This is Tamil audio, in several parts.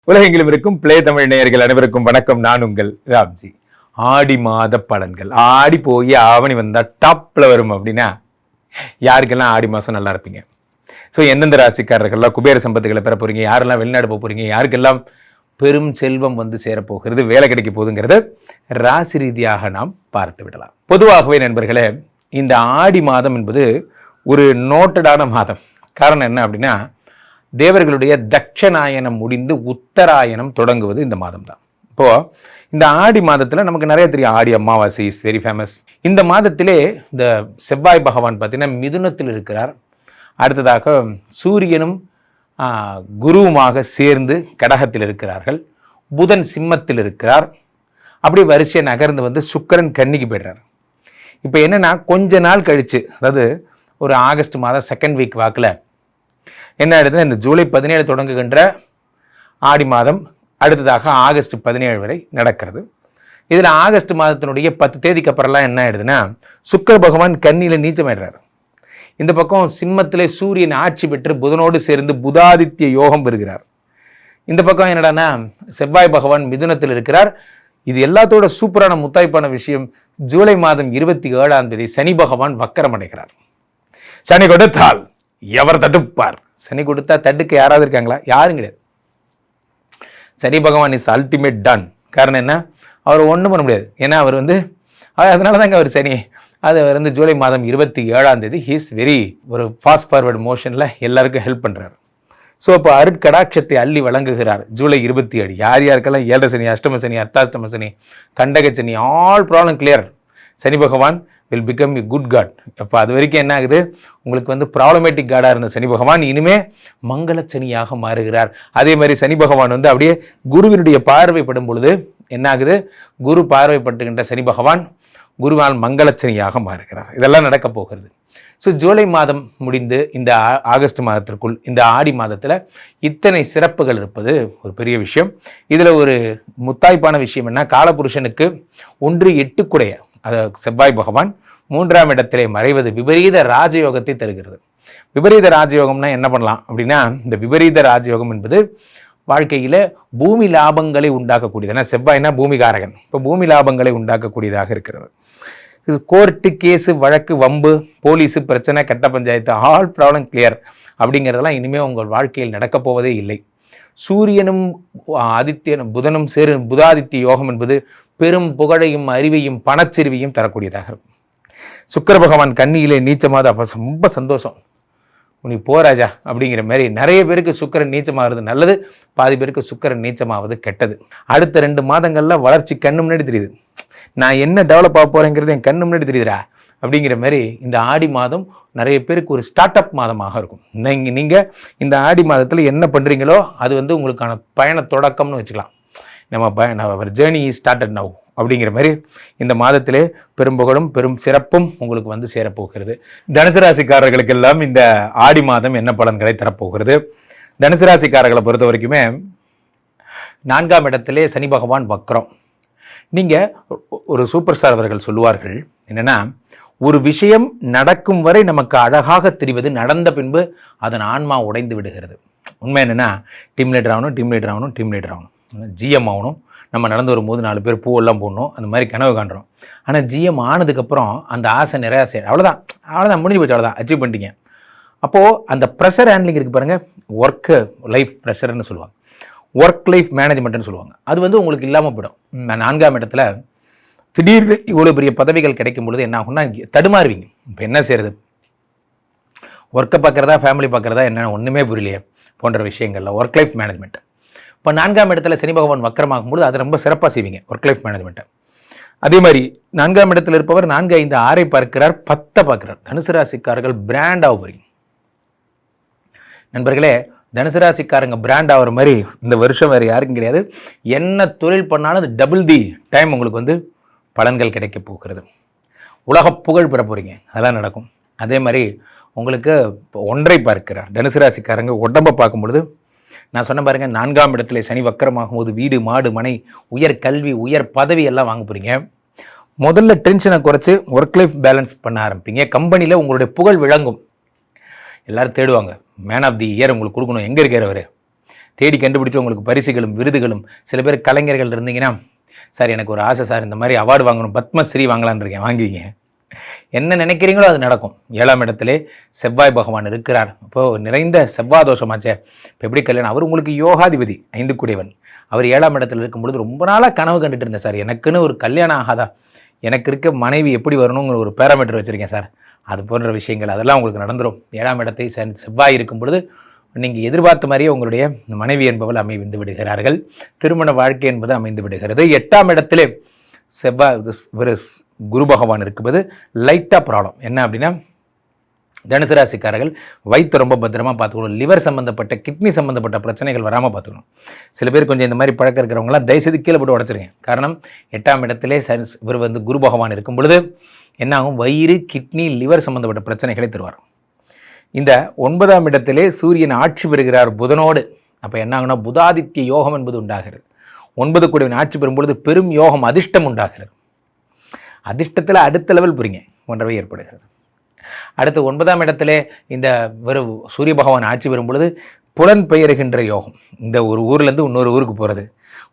உலகெங்கிலும் இருக்கும் பிளே தமிழ் நேயர்கள் அனைவருக்கும் வணக்கம். நான் உங்கள் ராம்ஜி. ஆடி மாத பலன்கள். ஆடி போய் ஆவணி வந்தா டாப்ல வரும் அப்படின்னா யாருக்கெல்லாம் ஆடி மாசம் நல்லா இருப்பீங்க? ஸோ எந்தெந்த ராசிக்காரர்கள்லாம் குபேர சம்பத்துகளை பெற போறீங்க, யாரெல்லாம் வெளிநாடு போக போறீங்க, யாருக்கெல்லாம் பெரும் செல்வம் வந்து சேரப்போகிறது, வேலை கிடைக்க போகுதுங்கிறத ராசி ரீதியாக நாம் பார்த்து விடலாம். பொதுவாகவே நண்பர்களே, இந்த ஆடி மாதம் என்பது ஒரு நோட்டடான மாதம். காரணம் என்ன அப்படின்னா, தேவர்களுடைய தட்சநாயனம் முடிந்து உத்தராயணம் தொடங்குவது இந்த மாதம் தான். இப்போது இந்த ஆடி மாதத்தில் நமக்கு நிறைய தெரியும். Aadi Amavasai is very famous. இந்த மாதத்திலே இந்த செவ்வாய் பகவான் பார்த்தீங்கன்னா மிதுனத்தில் இருக்கிறார். அடுத்ததாக சூரியனும் குருவுமாக சேர்ந்து கடகத்தில் இருக்கிறார்கள். புதன் சிம்மத்தில் இருக்கிறார். அப்படி வரிசையை நகர்ந்து வந்து சுக்கிரன் கன்னிக்கு போய்டுறார். இப்போ என்னென்னா, கொஞ்ச நாள் கழித்து, அதாவது ஒரு ஆகஸ்ட் மாதம் செகண்ட் வீக் வாக்கில் என்ன ஆயிடுதுன்னா, இந்த ஜூலை 17 தொடங்குகின்ற ஆடி மாதம் அடுத்ததாக ஆகஸ்ட் 17 வரை நடக்கிறது. இதில் ஆகஸ்ட் மாதத்தினுடைய 10 தேதிக்கு அப்புறம்லாம் என்ன ஆயிடுதுன்னா, சுக்கிர பகவான் கன்னியில் நீச்சமாயிடுறாரு. இந்த பக்கம் சிம்மத்திலே சூரியன் ஆட்சி பெற்று புதனோடு சேர்ந்து புதாதித்ய யோகம் பெறுகிறார். இந்த பக்கம் என்னடானா செவ்வாய் பகவான் மிதுனத்தில் இருக்கிறார். இது எல்லாத்தோட சூப்பரான முத்தாய்ப்பான விஷயம், ஜூலை மாதம் 27ஆம் தேதி சனி பகவான் வக்கரம் அடைகிறார். சனி கொடுத்தால் எவர் தடுப்பார்? சனி கொடுத்தா தடுக்க யாராவது இருக்காங்களா? யாரும் கிடையாது. சனி பகவான் இஸ் அல்டிமேட் டன். காரணம் என்ன? அவர் ஒன்றும் பண்ண முடியாது. ஏன்னா அவர் அதனால தாங்க அவர் சனி. அது அவர் ஜூலை மாதம் 27ஆம் தேதி ஹீஸ் வெரி ஒரு ஃபாஸ்ட் ஃபார்வர்டு மோஷனில் எல்லாருக்கும் ஹெல்ப் பண்ணுறாரு. ஸோ அப்போ அருட்கடாட்சத்தை அள்ளி வழங்குகிறார் ஜூலை 27. யார் யாருக்கெல்லாம் 7 சனி, அஷ்டம சனி, அர்த்தாஷ்டம சனி, கண்டக Shani, all problem clear. Shani Bhagavan will become a good god. அப்போ அது வரைக்கும் என்ன ஆகுது, உங்களுக்கு ப்ராப்ளமேட்டிக் காடாக இருந்த சனி பகவான் இனிமே மங்கள சனியாக மாறுகிறார். அதே மாதிரி சனி பகவான் அப்படியே குருவினுடைய பார்வைப்படும் பொழுது என்ன ஆகுது, குரு பார்வைப்பட்டுகின்ற சனி பகவான் குருவால் மங்கள சனியாக மாறுகிறார். இதெல்லாம் நடக்க போகிறது. ஸோ ஜூலை மாதம் முடிந்து இந்த ஆகஸ்ட் மாதத்திற்குள் இந்த ஆடி மாதத்தில் இத்தனை சிறப்புகள் இருப்பது ஒரு பெரிய விஷயம். இதில் ஒரு முத்தாய்ப்பான விஷயம் என்ன, காலபுருஷனுக்கு 1-8 குடைய செவ்வாய் பகவான் 3ஆம் இடத்திலே மறைவது விபரீத ராஜயோகத்தை தருகிறது. விபரீத ராஜயோகம்னா என்ன பண்ணலாம் அப்படின்னா, இந்த விபரீத ராஜயோகம் என்பது வாழ்க்கையில் பூமி லாபங்களை உண்டாக்கக்கூடியது. ஏன்னா செவ்வாய்னா பூமிகாரகன். இப்போ பூமி லாபங்களை உண்டாக்கக்கூடியதாக இருக்கிறது. இது கோர்ட்டு, கேஸு, வழக்கு, வம்பு, போலீஸு பிரச்சனை, கட்ட பஞ்சாயத்து, ஆல் ப்ராப்ளம் கிளியர் அப்படிங்கிறதெல்லாம் இனிமேல் உங்கள் வாழ்க்கையில் நடக்கப் போவதே இல்லை. சூரியனும் ஆதித்யனும் புதனும் புதாதித்ய யோகம் என்பது பெரும் புகழையும் அறிவையும் பணச்சிறுவையும் தரக்கூடியதாக இருக்கும். சுக்கிர பகவான் கன்னியிலே நீச்சமாவது அப்போ ரொம்ப சந்தோஷம். நீ போராஜா அப்படிங்கிற மாதிரி. நிறைய பேருக்கு சுக்கிரன் நீச்சமாகிறது நல்லது, பாதி பேருக்கு சுக்கிரன் நீச்சமாவது கெட்டது. அடுத்த 2 மாதங்களில் வளர்ச்சி கண்ணு முன்னாடி தெரியுது. நான் என்ன டெவலப் ஆக போகிறேங்கிறது என் கண்ணு முன்னாடி தெரியுதுரா அப்படிங்கிற மாதிரி. இந்த ஆடி மாதம் நிறைய பேருக்கு ஒரு ஸ்டார்ட் அப் மாதமாக இருக்கும். நீங்கள் இந்த ஆடி மாதத்தில் என்ன பண்ணுறீங்களோ அது உங்களுக்கான பயண தொடக்கம்னு வச்சுக்கலாம். நம்ம ஜேர்னி ஸ்டார்டட் நவ் அப்படிங்கிற மாதிரி இந்த மாதத்திலே பெரும்புகழும் பெரும் சிறப்பும் உங்களுக்கு சேரப்போகிறது. தனுசு ராசிக்காரர்களுக்கெல்லாம் இந்த ஆடி மாதம் என்ன பலன்களை தரப்போகிறது? தனுசு ராசிக்காரர்களை பொறுத்த வரைக்குமே 4ஆம் இடத்திலே சனி பகவான் வக்ரம். நீங்கள் ஒரு சூப்பர் ஸ்டார் அவர்கள் சொல்லுவார்கள் என்னென்னா, ஒரு விஷயம் நடக்கும் வரை நமக்கு அழகாக தெரிவது, நடந்த பின்பு அதன் ஆன்மா உடைந்து விடுகிறது. உண்மை என்னென்னா, டீம் லீடர் ஆகணும், ஜிஎம் ஆகணும். நம்ம நடந்து வரும்போது 4 பேர் பூவெல்லாம் போடணும், அந்த மாதிரி கனவு காண்றோம். ஆனால் ஜிஎம் ஆனதுக்கப்புறம் அந்த ஆசை நிறையா அவ்வளோதான் முடிஞ்சு போச்சு, அவ்வளோதான் அச்சீவ் பண்ணிட்டீங்க. அப்போது அந்த ப்ரெஷர் ஹேண்ட்லிங் இருக்குது பாருங்கள், ஒர்க்கு லைஃப் ப்ரெஷர்னு சொல்லுவாங்க, ஒர்க் லைஃப் மேனேஜ்மெண்ட்னு சொல்லுவாங்க. அது உங்களுக்கு இல்லாமல் போயிடும். 4ஆம் இடத்துல திடீர்னு இவ்வளோ பெரிய பதவிகள் கிடைக்கும் பொழுது என்ன ஆகும்னா தடுமாறுவீங்க. இப்போ என்ன செய்கிறது, ஒர்க்கை பார்க்குறதா ஃபேமிலி பார்க்குறதா என்ன ஒன்றுமே புரியலையே போன்ற விஷயங்களில் ஒர்க் லைஃப் மேனேஜ்மெண்ட். இப்போ 4ஆம் இடத்துல சனி பகவான் வக்கரமாகும்போது அதை ரொம்ப சிறப்பாக செய்வீங்க, ஒர்க் லைஃப் மேனேஜ்மெண்ட்டை. அதே மாதிரி 4ஆம் இடத்துல இருப்பவர் 4, 5, 6 பார்க்கிறார், 10 பார்க்கிறார். தனுசு ராசிக்காரர்கள் பிராண்ட் ஆக போறீங்க நண்பர்களே. தனுசு ராசிக்காரங்க பிராண்ட் ஆகிற மாதிரி இந்த வருஷம் வேறு யாருக்கும் கிடையாது. என்ன தொழில் பண்ணாலும் அது டபுள் தி டைம் உங்களுக்கு பலன்கள் கிடைக்க போகிறது. உலக புகழ் பெற போகிறீங்க, அதெல்லாம் நடக்கும். அதே மாதிரி உங்களுக்கு ஒன்றை பார்க்கிறார். தனுசு ராசிக்காரங்க உடம்பை பார்க்கும்பொழுது நான் சொன்ன பாருங்கள், 4ஆம் இடத்துல சனி வக்கரமாகும் போது வீடு, மாடு, மனை, உயர் கல்வி, உயர் பதவி எல்லாம் வாங்க போகிறீங்க. முதல்ல டென்ஷனை குறைச்சி ஒர்க் லைஃப் பேலன்ஸ் பண்ண ஆரம்பிப்பீங்க. கம்பெனியில் உங்களுடைய புகழ் விளங்கும். எல்லோரும் தேடுவாங்க, மேன் ஆஃப் தி இயர் உங்களுக்கு கொடுக்கணும், எங்கே இருக்கிறவர்? தேடி கண்டுபிடிச்சி உங்களுக்கு பரிசுகளும் விருதுகளும். சில பேர் கலைஞர்கள் இருந்தீங்கன்னா, சார் எனக்கு ஒரு ஆசை சார், இந்த மாதிரி அவார்டு வாங்கணும், பத்மஸ்ரீ வாங்கலான்னு இருக்கேன், வாங்குவீங்க. என்ன நினைக்கிறீங்களோ அது நடக்கும். 7ஆம் இடத்திலே செவ்வாய் பகவான் இருக்கிறார். இப்போது நிறைந்த செவ்வாய் தோஷமாச்சே, இப்போ எப்படி கல்யாணம்? அவர் உங்களுக்கு யோகாதிபதி, 5 கூடியவன். அவர் 7ஆம் இடத்துல இருக்கும்பொழுது ரொம்ப நாளாக கனவு கண்டுட்டு இருந்தேன் சார், எனக்குன்னு ஒரு கல்யாணம் ஆகாதா, எனக்கு இருக்க மனைவி எப்படி வரணுங்கிற ஒரு பேராமீட்டர் வச்சுருக்கேன் சார், அது போன்ற விஷயங்கள் அதெல்லாம் உங்களுக்கு நடந்துடும். 7ஆம் இடத்தை செவ்வாய் இருக்கும் பொழுது நீங்கள் எதிர்பார்த்த மாதிரியே உங்களுடைய மனைவி என்பவள் அமைந்து விடுகிறார்கள். திருமண வாழ்க்கை என்பது அமைந்து விடுகிறது. 8ஆம் இடத்திலே செவ்வாய் ஒரு குரு பகவான் இருக்கும்போது லைட்டாக ப்ராப்ளம் என்ன அப்படின்னா, தனுசு ராசிக்காரர்கள் வயிற்று ரொம்ப பத்திரமாக பார்த்துக்கணும். லிவர் சம்மந்தப்பட்ட கிட்னி சம்மந்தப்பட்ட பிரச்சனைகள் வராமல் பார்த்துக்கணும். சில பேர் கொஞ்சம் இந்த மாதிரி பழக்கம் இருக்கிறவங்களாம் தயவுசெய்து கீழே போட்டு உடச்சிருங்க. காரணம் 8ஆம் இடத்திலே இவர் குரு பகவான் இருக்கும் பொழுது என்ன ஆகும், வயிறு கிட்னி லிவர் சம்மந்தப்பட்ட பிரச்சனைகளை தருவார். இந்த 9ஆம் இடத்திலே சூரியன் ஆட்சி பெறுகிறார் புதனோடு. அப்போ என்ன ஆகுனா, புதாதித்ய யோகம் என்பது உண்டாகிறது. 9 கூடியவன் ஆட்சி பெறும்பொழுது பெரும் யோகம், அதிர்ஷ்டம் உண்டாகிறது. அதிர்ஷ்டத்தில் அடுத்த லெவல் புரிங்க போன்றவை ஏற்படுகிறது. அடுத்து 9ஆம் இடத்திலே இந்த சூரிய பகவான் ஆட்சி பெறும் பொழுது புலன் பெயர்கின்ற யோகம், இந்த ஒரு ஊர்லேருந்து இன்னொரு ஊருக்கு போகிறது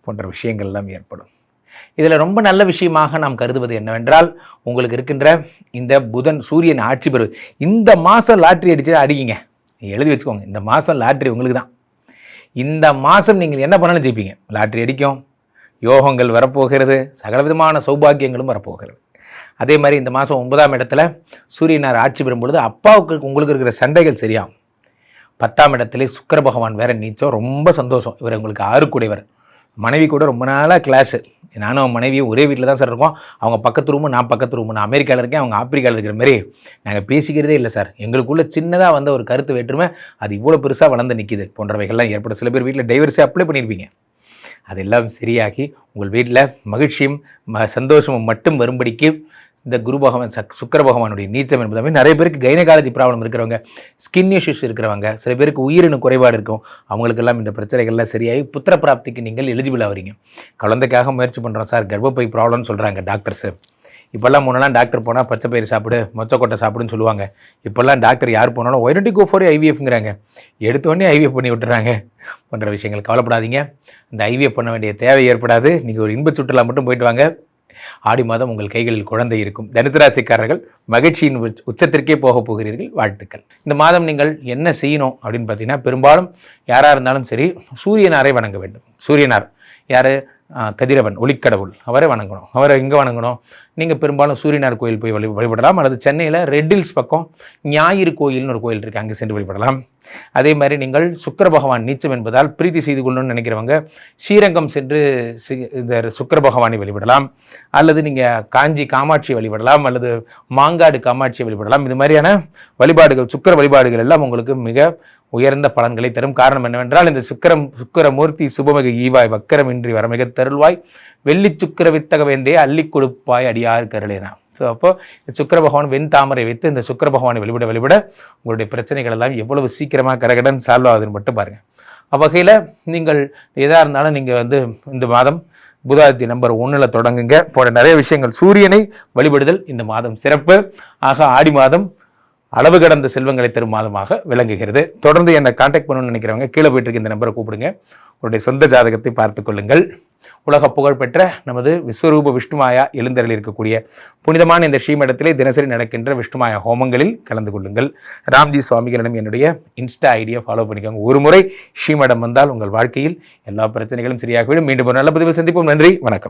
போன்ற விஷயங்கள் எல்லாம் ஏற்படும். இதில் ரொம்ப நல்ல விஷயமாக நாம் கருதுவது என்னவென்றால், உங்களுக்கு இருக்கின்ற இந்த புதன் சூரியன் ஆட்சி பெறு, இந்த மாதம் லாட்ரி அடித்து அடிக்கிங்க, எழுதி வச்சுக்கோங்க, இந்த மாதம் லாட்ரி உங்களுக்கு தான். இந்த மாதம் நீங்கள் என்ன பண்ணாலும் ஜெயிப்பீங்க. லாட்ரி அடிக்கும், யோகங்கள் வரப்போகிறது, சகல விதமான சௌபாகியங்களும் வரப்போகிறது. அதே மாதிரி இந்த மாதம் 9ஆம் இடத்துல சூரியனார் ஆட்சி பெறும் பொழுது அப்பாவுக்கு உங்களுக்கு இருக்கிற சண்டைகள் சரியாகும். 10ஆம் இடத்துல சுக்கிர பகவான் வேற நீச்சம், ரொம்ப சந்தோஷம். இவர் உங்களுக்கு 6 கூடியவர். மனைவி கூட ரொம்ப நாளாக கிளாஸு, நானும் மனைவியும் ஒரே வீட்டில் தான் சார் இருக்கோம், அவங்க பக்கத்து ரூமு நான் பக்கத்து ரூமு, நான் அமெரிக்காவில் இருக்கேன் அவங்க ஆப்பிரிக்காவில் இருக்கிற மாதிரி நாங்கள் பேசிக்கிறதே இல்லை சார், எங்களுக்குள்ள சின்னதாக வந்த ஒரு கருத்து வேற்றுமை அது இவ்வளோ பெருசாக வளர்ந்து நிற்கிது போன்றவைகள்லாம் ஏற்படும். சில பேர் வீட்டில் டைவர்ஸே அப்ளை பண்ணியிருப்பீங்க. அதெல்லாம் சரியாகி உங்கள் வீட்டில் மகிழ்ச்சியும் சந்தோஷமும் மட்டும் வரும்படிக்கு இந்த குரு பகவான் சுக்கிர பகவானுடைய நீச்சம் என்பதாமே நிறைய பேருக்கு கைனகாலஜி ப்ராப்ளம் இருக்கிறவங்க, ஸ்கின் இஷ்யூஸ் இருக்கிறவங்க, சில பேருக்கு உயிரின குறைபாடு இருக்கும், அவங்களுக்கெல்லாம் இந்த பிரச்சனைகள்லாம் சரியாகி புத்திர பிராப்திக்கு நீங்கள் எலிஜிபிள் ஆகிறீங்க. குழந்தைக்காக முயற்சி பண்ணுறோம் சார், கர்ப்பப்பை ப்ராப்ளம்னு சொல்கிறாங்க டாக்டர்ஸு. இப்போல்லாம் முன்னெல்லாம் டாக்டர் போனால் பச்சை பயிறு சாப்பிடு, மொச்சக்கொட்டை சாப்பிடுன்னு சொல்லுவாங்க. இப்போல்லாம் டாக்டர் யார் போனாலும் why don't you go for ஐவிஎஃப்ங்கிறாங்க. எடுத்தோடனே ஐவிஎஃப் பண்ணி விட்டுறாங்க போன்ற விஷயங்கள். கவலைப்படாதீங்க, இந்த ஐவிஎஃப் பண்ண வேண்டிய தேவை ஏற்படாது. நீங்கள் ஒரு இன்ப சுற்றுலா மட்டும் போயிட்டு வாங்க. ஆடி மாதம் உங்கள் கைகளில் குழந்தை இருக்கும். தனுசு ராசிக்காரர்கள் மகிழ்ச்சியின் உச்சத்திற்கே போக போகிறீர்கள், வாழ்த்துக்கள். இந்த மாதம் நீங்கள் என்ன செய்யணும் அப்படின்னு பார்த்தீங்கன்னா, பெரும்பாலும் யாராக இருந்தாலும் சரி சூரியனாரை வணங்க வேண்டும். சூரியனார் யார்? கதிரவன், ஒளிக்கடவுள், அவரை வணங்கணும். அவரை எங்கே வணங்கணும்? நீங்கள் பெரும்பாலும் சூரியனார் கோயில் போய் வழிபடலாம், அல்லது சென்னையில் ரெட் ஹில்ஸ் பக்கம் ஞாயிறு கோயில்னு ஒரு கோயில் இருக்குது, அங்கே சென்று வழிபடலாம். அதே மாதிரி நீங்கள் சுக்கிர பகவான் நீச்சம் என்பதால் பிரீத்தி செய்து கொள்ளணும்னு நினைக்கிறவங்க ஸ்ரீரங்கம் சென்று இந்த சுக்கிர பகவானை வழிபடலாம், அல்லது நீங்கள் காஞ்சி காமாட்சியை வழிபடலாம், அல்லது மாங்காடு காமாட்சியை வழிபடலாம். இது மாதிரியான வழிபாடுகள், சுக்கிர வழிபாடுகள் எல்லாம் உங்களுக்கு மிக உயர்ந்த பலன்களை தரும். காரணம் என்னவென்றால், இந்த சுக்கிரமூர்த்தி சுபமிகு ஈவாய் வக்கரமின்றி வரமிக தருள்வாய் வெள்ளி சுக்கிர வித்தக வேந்தே அள்ளி கொடுப்பாய் அடியார் கருளேனா. ஸோ அப்போது சுக்கிர பகவான் வெண் தாமரை வைத்து இந்த சுக்கிர பகவானை வழிபட உங்களுடைய பிரச்சனைகள் எல்லாம் எவ்வளவு சீக்கிரமாக கடகடன் சால்வ் ஆகுதுன்னு மட்டும் பாருங்கள். அவ்வகையில் நீங்கள் எதாக இருந்தாலும் நீங்கள் இந்த மாதம் புதாதித்ய நம்பர் 1 தொடங்குங்க. போன்ற நிறைய விஷயங்கள், சூரியனை வழிபடுதல் இந்த மாதம் சிறப்பு. ஆக ஆடி மாதம் அளவு கடந்த செல்வங்களை தரும் மாதமாக விளங்குகிறது. தொடர்ந்து என்னை கான்டாக்ட் பண்ணணும்னு நினைக்கிறவங்க கீழே போயிட்டு இருக்க இந்த நம்பரை கூப்பிடுங்க. உங்களுடைய சொந்த ஜாதகத்தை பார்த்து கொள்ளுங்கள். உலக புகழ்பெற்ற நமது விஸ்வரூப விஷ்ணுமாயா எழுந்தருளி இருக்கக்கூடிய புனிதமான இந்த ஸ்ரீமடத்திலே தினசரி நடக்கின்ற விஷ்ணுமாயா ஹோமங்களில் கலந்து கொள்ளுங்கள். ராம்ஜி சுவாமிகளிடம் என்னுடைய இன்ஸ்டா ஐடியை ஃபாலோ பண்ணிக்கோங்க. ஒரு முறை ஸ்ரீமடம் வந்தால் உங்கள் வாழ்க்கையில் எல்லா பிரச்சனைகளும் சரியாகிவிடும். மீண்டும் ஒரு நல்ல பதிவில் சந்திப்போம். நன்றி, வணக்கம்.